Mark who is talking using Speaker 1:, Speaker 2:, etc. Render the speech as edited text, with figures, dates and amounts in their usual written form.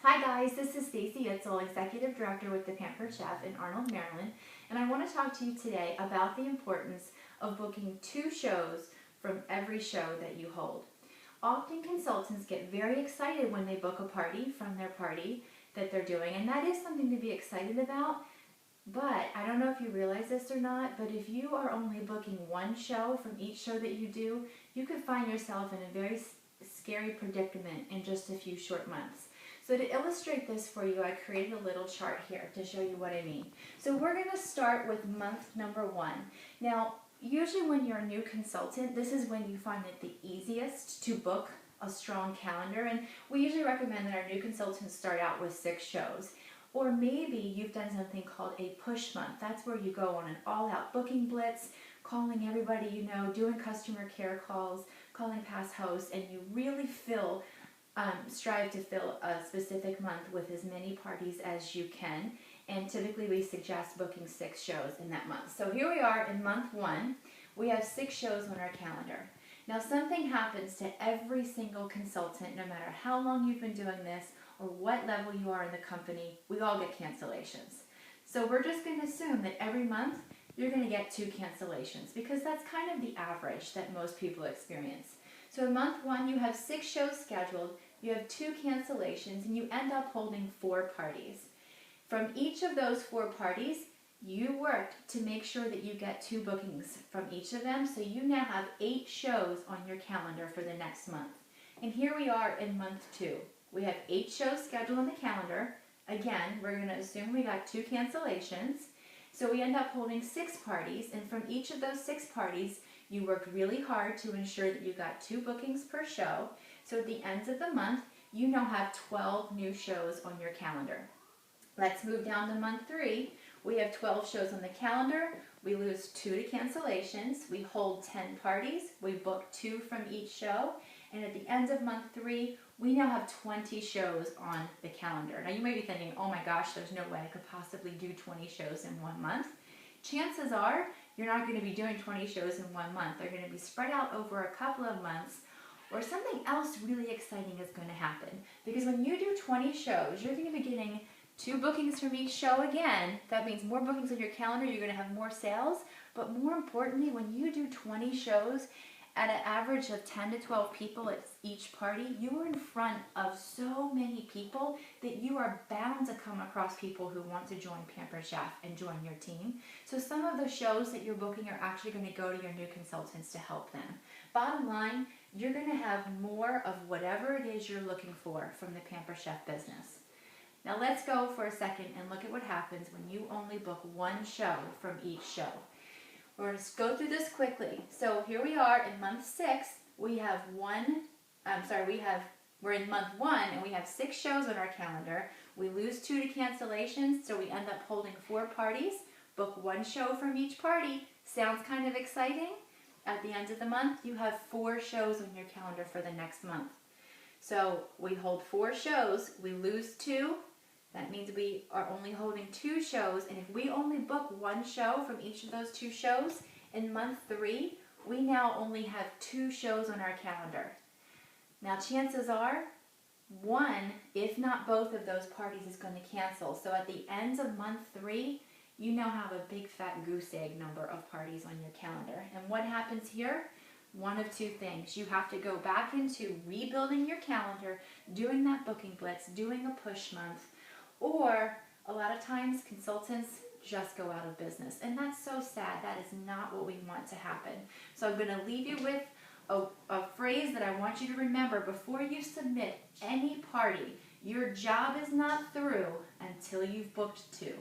Speaker 1: Hi guys, this is Stacy Itzel, Executive Director with the Pampered Chef in Arnold, Maryland, and I want to talk to you today about the importance of booking 2 shows from every show that you hold. Often consultants get very excited when they book a party from their party that they're doing, and that is something to be excited about, but I don't know if you realize this or not, but if you are only booking 1 show from each show that you do, you could find yourself in a very scary predicament in just a few short months. So to illustrate this for you, I created a little chart here to show you what I mean. So we're going to start with month number 1. Now, usually when you're a new consultant, this is when you find it the easiest to book a strong calendar. And we usually recommend that our new consultants start out with 6 shows. Or maybe you've done something called a push month. That's where you go on an all-out booking blitz, calling everybody you know, doing customer care calls, calling past hosts, and you really strive to fill a specific month with as many parties as you can, and typically we suggest booking 6 shows in that month. So here we are in month 1. We have 6 shows on our calendar. Now something happens to every single consultant, no matter how long you've been doing this or what level you are in the company, we all get cancellations. So we're just going to assume that every month you're going to get 2 cancellations because that's kind of the average that most people experience. So in month 1, you have 6 shows scheduled, you have 2 cancellations, and you end up holding 4 parties. From each of those 4 parties, you worked to make sure that you get 2 bookings from each of them, so you now have 8 shows on your calendar for the next month. And here we are in month 2. We have 8 shows scheduled on the calendar. Again, we're going to assume we got 2 cancellations. So we end up holding 6 parties, and from each of those 6 parties, you worked really hard to ensure that you got 2 bookings per show. So at the end of the month, you now have 12 new shows on your calendar. Let's move down to month 3. We have 12 shows on the calendar. We lose 2 to cancellations. We hold 10 parties. We book 2 from each show. And at the end of month 3, we now have 20 shows on the calendar. Now you may be thinking, oh my gosh, there's no way I could possibly do 20 shows in 1 month. Chances are you're not going to be doing 20 shows in 1 month. They're going to be spread out over a couple of months, or something else really exciting is going to happen. Because when you do 20 shows, you're going to be getting 2 bookings from each show again. That means more bookings on your calendar, you're going to have more sales. But more importantly, when you do 20 shows at an average of 10 to 12 people at each party, you are in front of so many people that you are bound to come across people who want to join Pampered Chef and join your team. So some of the shows that you're booking are actually going to go to your new consultants to help them. Bottom line, you're going to have more of whatever it is you're looking for from the Pampered Chef business. Now let's go for a second and look at what happens when you only book 1 show from each show. We're going to go through this quickly. So here we are in month 6. We're in month 1 and we have 6 shows on our calendar. We lose 2 to cancellations, so we end up holding 4 parties. Book 1 show from each party. Sounds kind of exciting? At the end of the month, you have 4 shows on your calendar for the next month. So we hold 4 shows, we lose 2. That means we are only holding 2 shows, and if we only book 1 show from each of those 2 shows, in month 3, we now only have 2 shows on our calendar. Now chances are, 1, if not both of those parties is going to cancel. So at the end of month 3, you now have a big fat goose egg number of parties on your calendar. And what happens here? One of 2 things. You have to go back into rebuilding your calendar, doing that booking blitz, doing a push month, or a lot of times consultants just go out of business. And that's so sad. That is not what we want to happen. So I'm going to leave you with a phrase that I want you to remember before you submit any party. Your job is not through until you've booked 2.